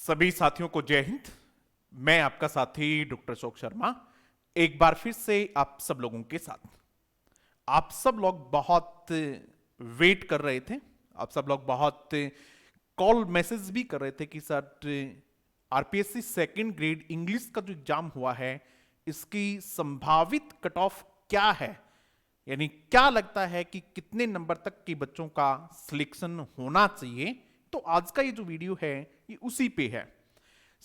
सभी साथियों को जय हिंद। मैं आपका साथी डॉक्टर अशोक शर्मा एक बार फिर से आप सब लोगों के साथ। आप सब लोग बहुत वेट कर रहे थे, आप सब लोग बहुत कॉल मैसेज भी कर रहे थे कि sir RPSC second grade English का जो एग्जाम हुआ है इसकी संभावित कट ऑफ क्या है, यानी क्या लगता है कि कितने नंबर तक के बच्चों का सिलेक्शन होना चाहिए। तो आज का ये जो वीडियो है ये उसी पे है।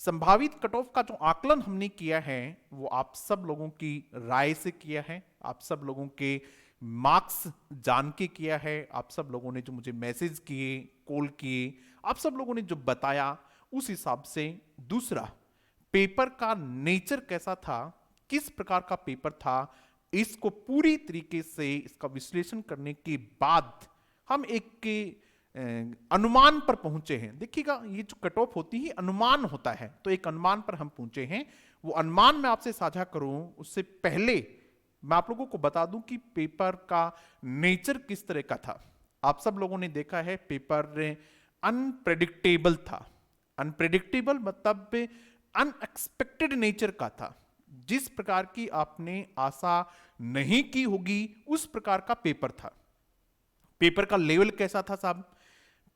संभावित कट ऑफ का जो आकलन हमने किया है वो आप सब लोगों की राय से किया है, आप सब लोगों के मार्क्स जान के किया है, आप सब लोगों ने जो मुझे मैसेज किए, कॉल किए, आप सब लोगों ने जो बताया उस हिसाब से। दूसरा, पेपर का नेचर कैसा था, किस प्रकार का पेपर था, इसको पूरी तरीके से इसका विश्लेषण करने के बाद हम एक अनुमान पर पहुंचे हैं। देखिएगा, ये जो कट ऑफ होती है अनुमान होता है, तो एक अनुमान पर हम पहुंचे हैं। वो अनुमान मैं आपसे साझा करूं उससे पहले मैं आप लोगों को बता दूं कि पेपर का नेचर किस तरह का था। आप सब लोगों ने देखा है पेपर अनप्रेडिक्टेबल था। अनप्रेडिक्टेबल मतलब अनएक्सपेक्टेड नेचर का था। जिस प्रकार की आपने आशा नहीं की होगी उस प्रकार का पेपर था। पेपर का लेवल कैसा था साहब?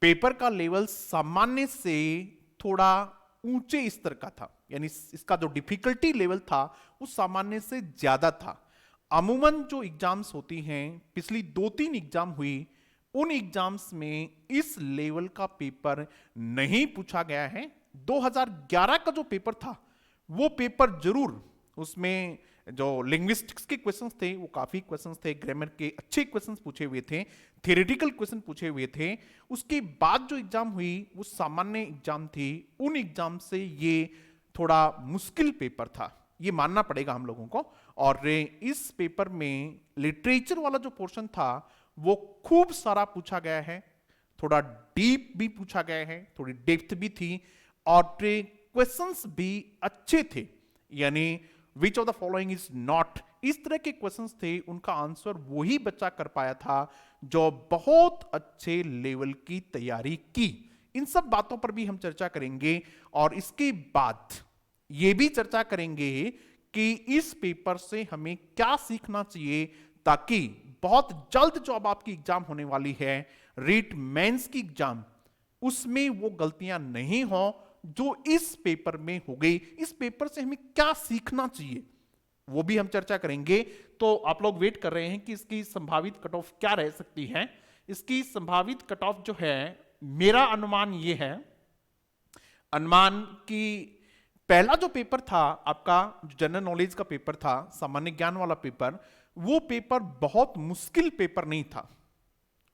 पेपर का लेवल सामान्य से थोड़ा ऊंचे स्तर का था, यानी इसका जो डिफिकल्टी लेवल था वो सामान्य से ज्यादा था। अमूमन जो एग्जाम्स होती हैं, पिछली 2-3 एग्जाम हुई, उन एग्जाम्स में इस लेवल का पेपर नहीं पूछा गया है। 2011 का जो पेपर था वो पेपर जरूर, उसमें जो लिंग्विस्टिक्स के क्वेश्चंस थे वो काफी क्वेश्चंस थे, ग्रामर के अच्छे क्वेश्चंस पूछे हुए थे, थियोरेटिकल क्वेश्चन पूछे हुए थे। उसके बाद जो एग्जाम हुई वो सामान्य एग्जाम थी। उन एग्जाम से ये थोड़ा मुश्किल पेपर था, ये मानना पड़ेगा हम लोगों को। और इस पेपर में लिटरेचर वाला जो पोर्शन था वो खूब सारा पूछा गया है, थोड़ा डीप भी पूछा गया है, थोड़ी डेप्थ भी थी, और क्वेश्चंस भी अच्छे थे। यानी which of the following is not, इस तरह के क्वेश्चंस थे, उनका आंसर वही बच्चा कर पाया था जो बहुत अच्छे लेवल की तैयारी की। इन सब बातों पर भी हम चर्चा करेंगे, और इसके बाद ये भी चर्चा करेंगे कि इस पेपर से हमें क्या सीखना चाहिए, ताकि बहुत जल्द जो अब आपकी एग्जाम होने वाली है, रीट मेंस की एग्जाम, उसमें वो गलतियां नहीं हो जो इस पेपर में हो गई। इस पेपर से हमें क्या सीखना चाहिए वो भी हम चर्चा करेंगे। तो आप लोग वेट कर रहे हैं कि इसकी संभावित कट ऑफ क्या रह सकती है। इसकी संभावित कट ऑफ जो है, मेरा अनुमान ये है, अनुमान की पहला जो पेपर था आपका, जनरल नॉलेज का पेपर था, सामान्य ज्ञान वाला पेपर, वो पेपर बहुत मुश्किल पेपर नहीं था।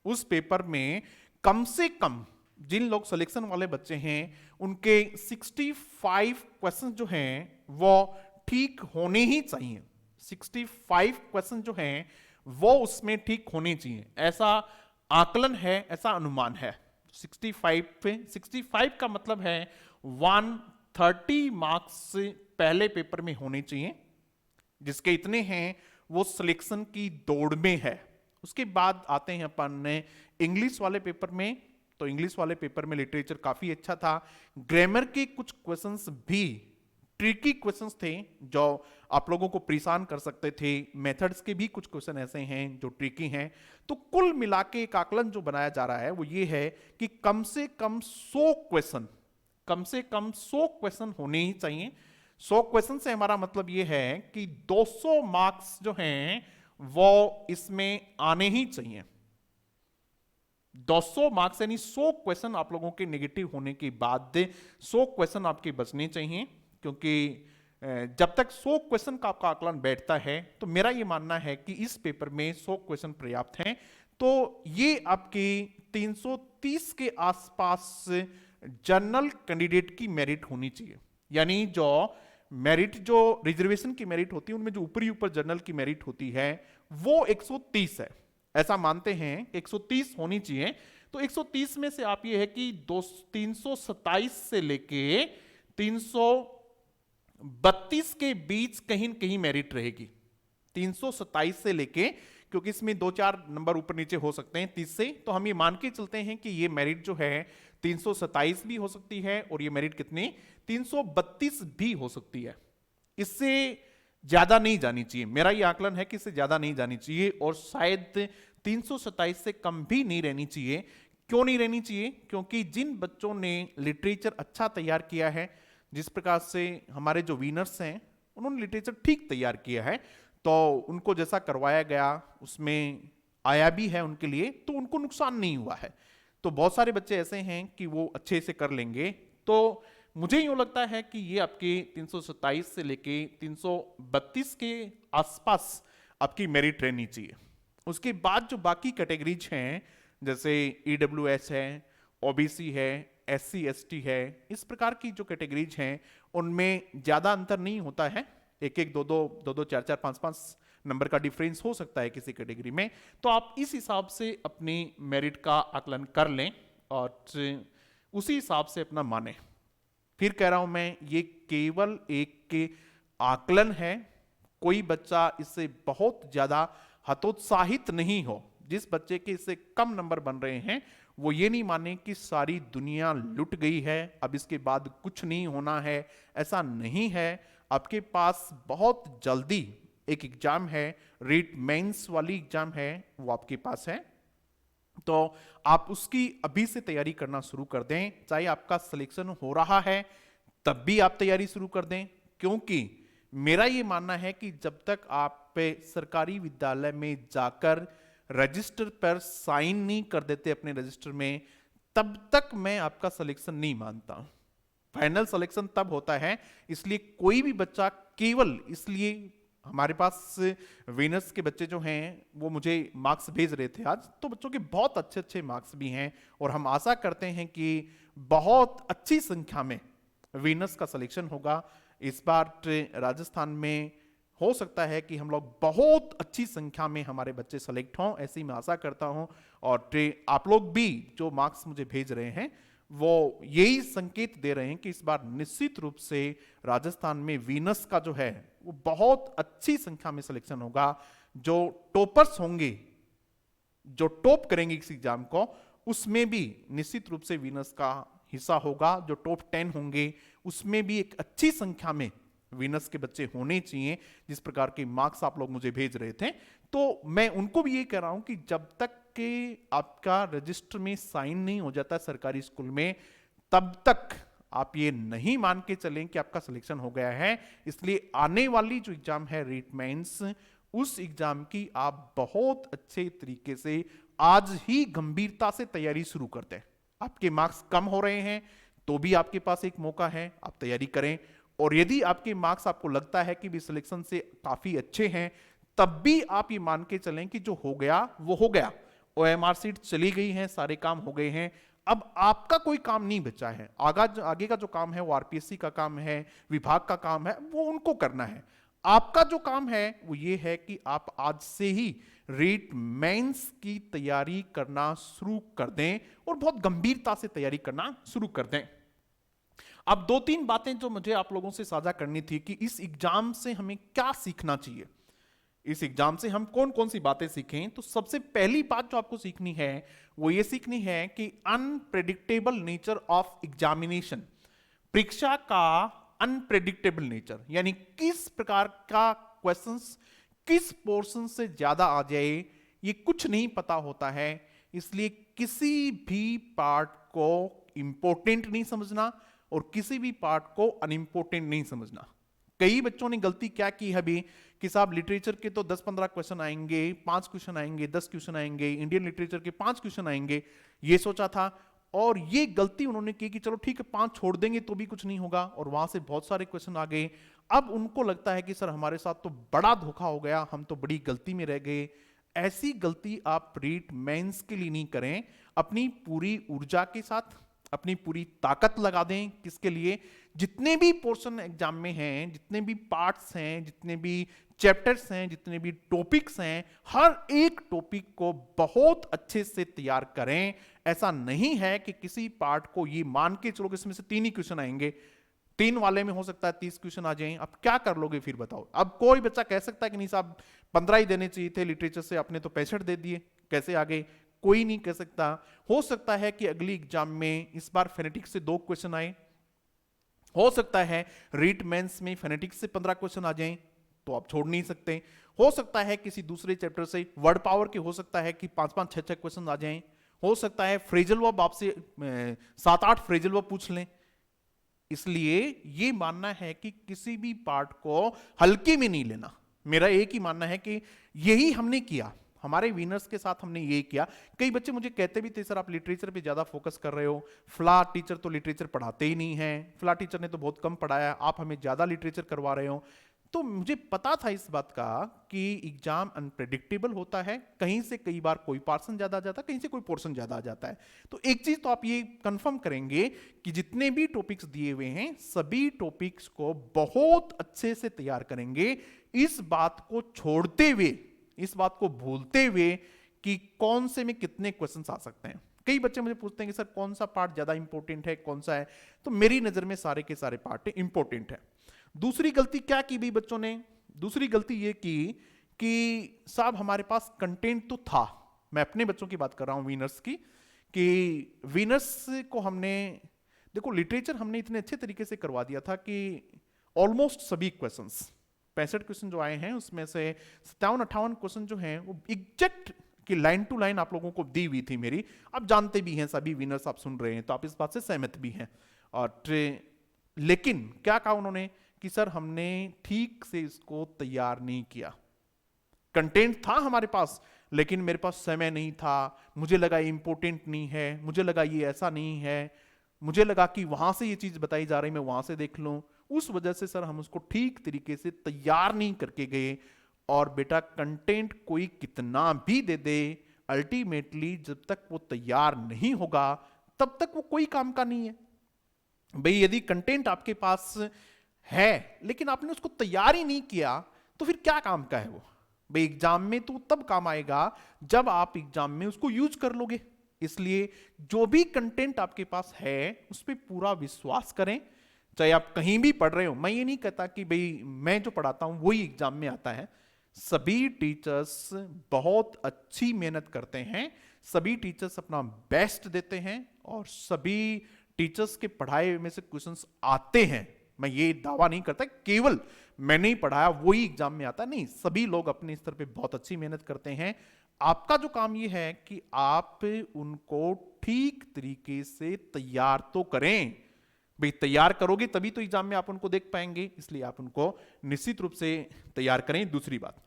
उस पेपर में कम से कम जिन लोग सिलेक्शन वाले बच्चे हैं उनके 65 क्वेश्चन जो हैं वो ठीक होने ही चाहिए। 65 क्वेश्चन जो हैं वो उसमें ठीक होने चाहिए, ऐसा आकलन है, ऐसा अनुमान है। 65 का मतलब है 130 मार्क्स पहले पेपर में होने चाहिए। जिसके इतने हैं वो सिलेक्शन की दौड़ में है। उसके बाद आते हैं अपन इंग्लिश वाले पेपर में। तो इंग्लिश वाले पेपर में लिटरेचर काफी अच्छा था, ग्रामर के कुछ क्वेश्चंस भी ट्रिकी क्वेश्चंस थे जो आप लोगों को परेशान कर सकते थे, मेथड्स के भी कुछ क्वेश्चन ऐसे हैं जो ट्रिकी हैं। तो कुल मिला के एक आकलन जो बनाया जा रहा है वो ये है कि कम से कम 100 क्वेश्चन होने ही चाहिए। 100 क्वेश्चन से हमारा मतलब ये है कि 200 मार्क्स जो हैं वो इसमें आने ही चाहिए। 200 मार्क्स यानी 100 क्वेश्चन आप लोगों के नेगेटिव होने के बाद 100 क्वेश्चन आपके बचने चाहिए, क्योंकि जब तक 100 क्वेश्चन का आपका आकलन बैठता है तो मेरा ये मानना है कि इस पेपर में 100 क्वेश्चन पर्याप्त हैं। तो ये आपकी 330 के आसपास जनरल कैंडिडेट की मेरिट होनी चाहिए। यानी जो मेरिट, जो रिजर्वेशन की मेरिट होती है उनमें जो ऊपर जनरल की मेरिट होती है वो 130 है, ऐसा मानते हैं 130 होनी चाहिए। तो 130 में से आप ये है कि 327 से लेके 332 के बीच कहीं न कहीं मेरिट रहेगी। 327 से लेके क्योंकि इसमें 2-4 नंबर ऊपर नीचे हो सकते हैं 30 से, तो हम ये मान के चलते हैं कि ये मेरिट जो है 327 भी हो सकती है और ये मेरिट कितनी 332 भी हो सकती है। इससे ज्यादा नहीं जानी चाहिए, मेरा ये आकलन है कि इससे ज्यादा नहीं जानी चाहिए और शायद 327 से कम भी नहीं रहनी चाहिए। क्यों नहीं रहनी चाहिए? क्योंकि जिन बच्चों ने लिटरेचर अच्छा तैयार किया है, जिस प्रकार से हमारे जो विनर्स हैं उन्होंने लिटरेचर ठीक तैयार किया है, तो उनको जैसा करवाया गया उसमें आया भी है उनके लिए, तो उनको नुकसान नहीं हुआ है। तो बहुत सारे बच्चे ऐसे हैं कि वो अच्छे से कर लेंगे। तो मुझे यूं लगता है कि ये आपके 327 से लेके 332 के आसपास आपकी मेरिट रहनी चाहिए। उसके बाद जो बाकी कैटेगरीज हैं, जैसे EWS है, OBC है, SC ST है, इस प्रकार की जो कैटेगरीज हैं उनमें ज्यादा अंतर नहीं होता है, एक एक दो दो 4-4 5-5 नंबर का डिफरेंस हो सकता है किसी कैटेगरी में। तो आप इस हिसाब से अपनी मेरिट का आकलन कर लें और उसी हिसाब से अपना माने। फिर कह रहा हूं मैं, ये केवल एक के आकलन है, कोई बच्चा इससे बहुत ज्यादा हतोत्साहित नहीं हो। जिस बच्चे के इससे कम नंबर बन रहे हैं वो ये नहीं माने कि सारी दुनिया लुट गई है, अब इसके बाद कुछ नहीं होना है, ऐसा नहीं है। आपके पास बहुत जल्दी एक एग्जाम है, रीट मेंस वाली एग्जाम है, वो आपके पास है, तो आप उसकी अभी से तैयारी करना शुरू कर दें। चाहे आपका सिलेक्शन हो रहा है तब भी आप तैयारी शुरू कर दें, क्योंकि मेरा ये मानना है कि जब तक आप सरकारी विद्यालय में जाकर रजिस्टर पर साइन नहीं कर देते अपने रजिस्टर में, तब तक मैं आपका सिलेक्शन नहीं मानता। फाइनल सिलेक्शन तब होता है। इसलिए कोई भी बच्चा केवल इसलिए, हमारे पास विनर्स के बच्चे जो हैं वो मुझे मार्क्स भेज रहे थे आज, तो बच्चों के बहुत अच्छे अच्छे मार्क्स भी हैं और हम आशा करते हैं कि बहुत अच्छी संख्या में विनर्स का सिलेक्शन होगा। इस बार राजस्थान में हो सकता है कि हम लोग बहुत अच्छी संख्या में हमारे बच्चे सेलेक्ट हों, ऐसी मैं आशा करता हूं। और आप लोग भी जो मार्क्स मुझे भेज रहे हैं वो यही संकेत दे रहे हैं कि इस बार निश्चित रूप से राजस्थान में विनर्स का जो है वो बहुत अच्छी संख्या में सिलेक्शन होगा। जो टॉपर्स होंगे, जो टॉप करेंगे इस एग्जाम को, उसमें भी निश्चित रूप से विनर्स का हिस्सा होगा। जो टॉप 10 होंगे उसमें भी एक अच्छी संख्या में विनर्स के बच्चे होने चाहिए। जिस प्रकार के मार्क्स आप लोग मुझे भेज रहे थे, तो मैं उनको भी ये कह रहा हूं कि जब तक कि आपका रजिस्टर में साइन नहीं हो जाता सरकारी स्कूल में, तब तक आप ये नहीं मान के चलें कि आपका सिलेक्शन हो गया है। इसलिए आने वाली जो एग्जाम है रीट मेंस, उस एग्जाम की आप बहुत अच्छे तरीके से आज ही गंभीरता से तैयारी शुरू करते हैं। आपके मार्क्स कम हो रहे हैं तो भी आपके पास एक मौका है, आप तैयारी करें। और यदि आपके मार्क्स आपको लगता है कि भी सिलेक्शन से काफी अच्छे हैं, तब भी आप ये मान के चलें कि जो हो गया वो हो गया। OMR सीट चली गई है, सारे काम हो गए हैं, अब आपका कोई काम नहीं बचा है। आगे का जो काम है वो RPSC का काम है, विभाग का काम है, वो उनको करना है। आपका जो काम है वो ये है कि आप आज से ही रीट मेंस की तैयारी करना शुरू कर दें और बहुत गंभीरता से तैयारी करना शुरू कर दें। अब 2-3 बातें जो मुझे आप लोगों से साझा करनी थी कि इस एग्जाम से हमें क्या सीखना चाहिए, इस एग्जाम से हम कौन कौन सी बातें सीखें। तो सबसे पहली बात जो आपको सीखनी है वो ये सीखनी है कि अनप्रेडिक्टेबल नेचर ऑफ एग्जामिनेशन, परीक्षा का अनप्रेडिक्टेबल नेचर, यानी किस प्रकार का क्वेश्चंस किस पोर्शन से ज्यादा आ जाए ये कुछ नहीं पता होता है। इसलिए किसी भी पार्ट को इंपॉर्टेंट नहीं समझना और किसी भी पार्ट को अनइंपॉर्टेंट नहीं समझना। कई बच्चों ने गलती क्या की है अभी कि साहब लिटरेचर के तो 10-15 क्वेश्चन आएंगे, 5 क्वेश्चन आएंगे, 10 क्वेश्चन आएंगे, इंडियन लिटरेचर के 5 क्वेश्चन आएंगे, ये सोचा था। और ये गलती उन्होंने की कि चलो ठीक है 5 छोड़ देंगे तो भी कुछ नहीं होगा, और वहां से बहुत सारे क्वेश्चन आ गए। अब उनको लगता है कि सर हमारे साथ तो बड़ा धोखा हो गया, हम तो बड़ी गलती में रह गए। ऐसी गलती आप रीट मेंस के लिए नहीं करें। अपनी पूरी ऊर्जा के साथ अपनी पूरी ताकत लगा दें। किसके लिए? जितने भी पोर्शन एग्जाम में हैं, जितने भी पार्ट्स हैं, जितने भी चैप्टर्स हैं, जितने भी टॉपिक्स हैं, हर एक टॉपिक को बहुत अच्छे से तैयार करें। ऐसा नहीं है कि किसी पार्ट को ये मान के चलो कि इसमें से 3 ही क्वेश्चन आएंगे 3 वाले में हो सकता है 30 क्वेश्चन आ जाएं, अब क्या कर लोगे फिर बताओ। अब कोई बच्चा कह सकता है कि नहीं साहब 15 ही देने चाहिए थे लिटरेचर से, आपने तो 65 दे दिए, कैसे आ गए? कोई नहीं कह सकता। हो सकता है कि अगली एग्जाम में इस बार फेनेटिक्स से 2 क्वेश्चन आए, हो सकता है रीट मेंस में फेनेटिक्स से 15 क्वेश्चन आ जाएं, तो आप छोड़ नहीं सकते। हो सकता है किसी दूसरे चैप्टर से वर्ड पावर के, हो सकता है कि 5-5 6-6 क्वेश्चन आ जाएं। हो सकता है फ्रेजल वर्ब आपसे 7-8 फ्रेजल वर्ब पूछ लें। इसलिए ये मानना है कि किसी भी पार्ट को हल्के में नहीं लेना। मेरा एक ही मानना है कि यही हमने किया, हमारे विनर्स के साथ हमने ये किया। कई बच्चे मुझे कहते भी थे सर आप लिटरेचर पे ज्यादा फोकस कर रहे हो, फला टीचर तो लिटरेचर पढ़ाते ही नहीं है, फला टीचर ने तो बहुत कम पढ़ाया, आप हमें ज्यादा लिटरेचर करवा रहे हो। तो मुझे पता था इस बात का कि एग्जाम अनप्रेडिक्टेबल होता है, कहीं से कई बार कोई पोर्शन ज्यादा आ जाता है, कहीं से कोई पोर्शन ज्यादा आ जाता है। तो एक चीज तो आप ये कंफर्म करेंगे कि जितने भी टॉपिक्स दिए हुए हैं सभी टॉपिक्स को बहुत अच्छे से तैयार करेंगे, इस बात को छोड़ते हुए, इस बात को भूलते हुए कि कौन से में कितने क्वेश्चंस आ सकते हैं। कई बच्चे मुझे पूछते हैं कि सर कौन सा पार्ट ज्यादा इंपॉर्टेंट है, कौन सा है, तो मेरी नजर में सारे के सारे पार्ट इंपॉर्टेंट है। दूसरी गलती क्या की भी बच्चों ने? दूसरी गलती ये की कि साहब हमारे पास कंटेंट तो था, मैं अपने बच्चों की बात कर रहा हूं विनर्स की, कि विनर्स को हमने, देखो लिटरेचर हमने इतने अच्छे तरीके से करवा दिया था कि ऑलमोस्ट सभी क्वेश्चंस 65 क्वेश्चन जो आए हैं उसमें से 57-58 क्वेश्चन जो हैं वो एग्जैक्ट कि लाइन टू लाइन आप लोगों को दी हुई थी मेरी। आप जानते भी हैं, सभी विनर्स आप सुन रहे हैं तो आप इस बात से सहमत भी हैं। और लेकिन क्या कहा उन्होंने कि सर हमने ठीक से इसको तैयार नहीं किया। कंटेंट था हमारे पास लेकिन मेरे पास समय नहीं था, मुझे लगा ये इंपॉर्टेंट नहीं है, मुझे लगा ये ऐसा नहीं है, मुझे लगा कि वहां से ये चीज बताई जा रही मैं वहां से देख लूं, उस वजह से सर हम उसको ठीक तरीके से तैयार नहीं करके गए। और बेटा कंटेंट कोई कितना भी दे दे, अल्टीमेटली जब तक वो तैयार नहीं होगा तब तक वो कोई काम का नहीं है। भाई यदि कंटेंट आपके पास है लेकिन आपने उसको तैयार ही नहीं किया तो फिर क्या काम का है वो? भाई एग्जाम में तो तब काम आएगा जब आप एग्जाम में उसको यूज कर लोगे। इसलिए जो भी कंटेंट आपके पास है उस पर पूरा विश्वास करें, चाहे आप कहीं भी पढ़ रहे हो। मैं ये नहीं कहता कि भाई मैं जो पढ़ाता हूं वही एग्जाम में आता है, सभी टीचर्स बहुत अच्छी मेहनत करते हैं, सभी टीचर्स अपना बेस्ट देते हैं और सभी टीचर्स के पढ़ाए में से क्वेश्चंस आते हैं। मैं ये दावा नहीं करता केवल मैंने ही पढ़ाया वही एग्जाम में आता, नहीं, सभी लोग अपने स्तर पे बहुत अच्छी मेहनत करते हैं। आपका जो काम ये है कि आप उनको ठीक तरीके से तैयार तो करें। भाई तैयार करोगे तभी तो एग्जाम में आप उनको देख पाएंगे, इसलिए आप उनको निश्चित रूप से तैयार करें। दूसरी बात,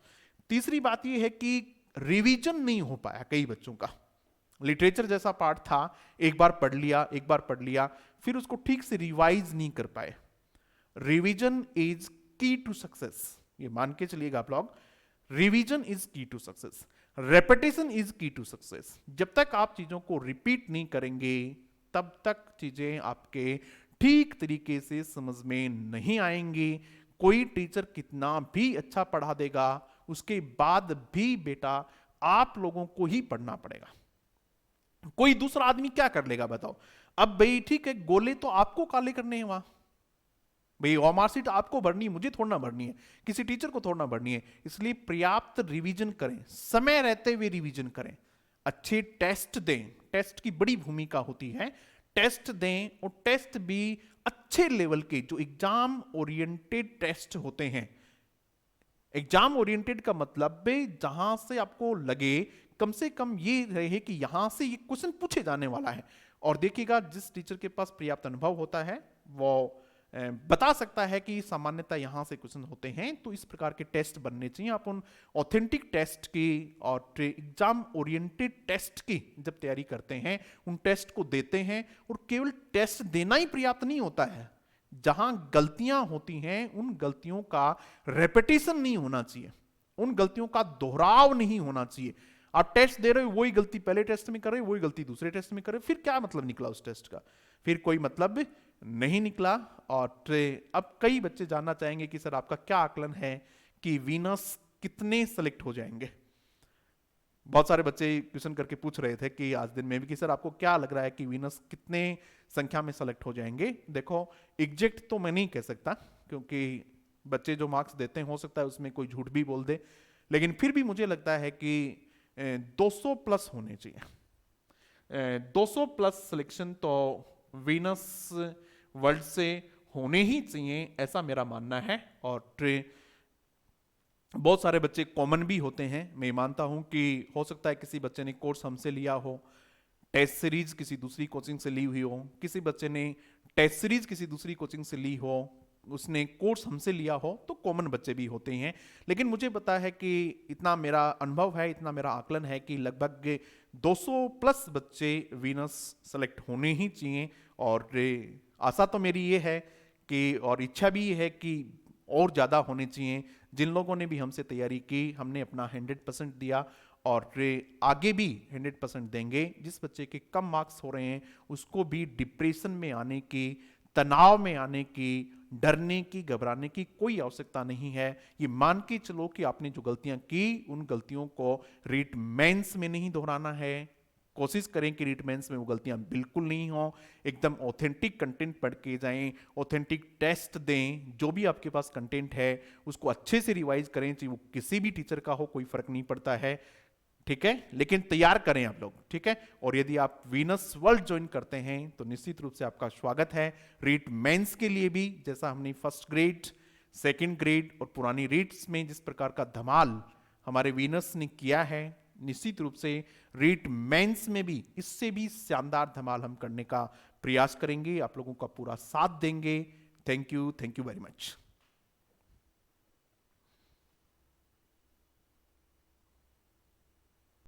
तीसरी बात यह है कि रिवीजन नहीं हो पाया कई बच्चों का। लिटरेचर जैसा पार्ट था, एक बार पढ़ लिया फिर उसको ठीक से रिवाइज नहीं कर पाए। रिवीजन इज की टू सक्सेस, ये मान के चलिएगा आप लोग, रिवीजन इज की टू सक्सेस, रेपिटेशन इज की टू सक्सेस। जब तक आप चीजों को रिपीट नहीं करेंगे तब तक चीजें आपके ठीक तरीके से समझ में नहीं आएंगी। कोई टीचर कितना भी अच्छा पढ़ा देगा उसके बाद भी बेटा आप लोगों को ही पढ़ना पड़ेगा। कोई दूसरा आदमी क्या कर लेगा बताओ? अब भाई ठीक है, गोले तो आपको काले करने हैं वहां, भाई और मार्कशीट आपको भरनी है, मुझे थोड़ा भरनी है, किसी टीचर को थोड़ा भरनी है। इसलिए पर्याप्त रिवीजन करें, समय रहते हुए रिवीजन करें, अच्छे टेस्ट दें, टेस्ट की बड़ी भूमिका होती है, टेस्ट दें और टेस्ट भी अच्छे लेवल के, जो एग्जाम ओरिएंटेड टेस्ट होते हैं। एग्जाम ओरिएंटेड का मतलब जहां से आपको लगे कम से कम ये रहे कि यहां से ये क्वेश्चन पूछे जाने वाला है। और देखिएगा जिस टीचर के पास पर्याप्त अनुभव होता है वो बता सकता है कि सामान्यतः यहां से क्वेश्चन होते हैं, तो इस प्रकार के टेस्ट बनने चाहिए। आप उन ऑथेंटिक टेस्ट की और एग्जाम ओरिएंटेड टेस्ट की जब तैयारी करते हैं उन टेस्ट को देते हैं, और केवल टेस्ट देना ही पर्याप्त नहीं होता है, जहां गलतियां होती हैं उन गलतियों का रेपिटेशन नहीं होना चाहिए, उन गलतियों का दोहराव नहीं होना चाहिए। आप टेस्ट दे रहे हो, वही गलती पहले टेस्ट में कर रहे हो, वही गलती दूसरे टेस्ट में कर रहे हो, फिर क्या मतलब निकला उस टेस्ट का? फिर कोई मतलब नहीं निकला। और अब कई बच्चे जानना चाहेंगे कि सर आपका क्या आकलन है कि विनर्स कितने सेलेक्ट हो जाएंगे? बहुत सारे बच्चे क्वेश्चन करके पूछ रहे थे कि आज दिन में भी कि सर आपको क्या लग रहा है कि वीनस कितने संख्या में सेलेक्ट हो जाएंगे। देखो एग्जैक्ट तो मैं नहीं कह सकता, क्योंकि बच्चे जो मार्क्स देते हैं हो सकता है उसमें कोई झूठ भी बोल दे, लेकिन फिर भी मुझे लगता है कि 200 प्लस होने चाहिए। 200 प्लस सिलेक्शन तो वीनस वर्ल्ड से होने ही चाहिए, ऐसा मेरा मानना है। और बहुत सारे बच्चे कॉमन भी होते हैं, मैं मानता हूं कि हो सकता है किसी बच्चे ने कोर्स हमसे लिया हो, टेस्ट सीरीज किसी दूसरी कोचिंग से ली हुई हो, किसी बच्चे ने टेस्ट सीरीज किसी दूसरी कोचिंग से ली हो, उसने कोर्स हमसे लिया हो, तो कॉमन बच्चे भी होते हैं। लेकिन मुझे पता है कि इतना मेरा अनुभव है, इतना मेरा आकलन है कि लगभग 200 प्लस बच्चे वीनस सेलेक्ट होने ही चाहिए। और आशा तो मेरी ये है कि, और इच्छा भी ये है कि और ज़्यादा होने चाहिए। जिन लोगों ने भी हमसे तैयारी की, हमने अपना 100% दिया और आगे भी 100% देंगे। जिस बच्चे के कम मार्क्स हो रहे हैं उसको भी डिप्रेशन में आने की, तनाव में आने की, डरने की, घबराने की कोई आवश्यकता नहीं है। ये मान के चलो कि आपने जो गलतियां की उन गलतियों को रीट मेंस में नहीं दोहराना है। कोशिश करें कि रीट मेंस में वो गलतियां बिल्कुल नहीं हो, एकदम ऑथेंटिक कंटेंट पढ़ के जाएं, ऑथेंटिक टेस्ट दें। जो भी आपके पास कंटेंट है उसको अच्छे से रिवाइज करें, चाहे वो किसी भी टीचर का हो, कोई फर्क नहीं पड़ता है, ठीक है, लेकिन तैयार करें आप लोग, ठीक है। और यदि आप वीनस वर्ल्ड ज्वाइन करते हैं तो निश्चित रूप से आपका स्वागत है। रीट मेंस के लिए भी जैसा हमने फर्स्ट ग्रेड, सेकंड ग्रेड और पुरानी रीट्स में जिस प्रकार का धमाल हमारे वीनस ने किया है, निश्चित रूप से रीट मेंस में भी इससे भी शानदार धमाल हम करने का प्रयास करेंगे, आप लोगों का पूरा साथ देंगे। Thank you very much.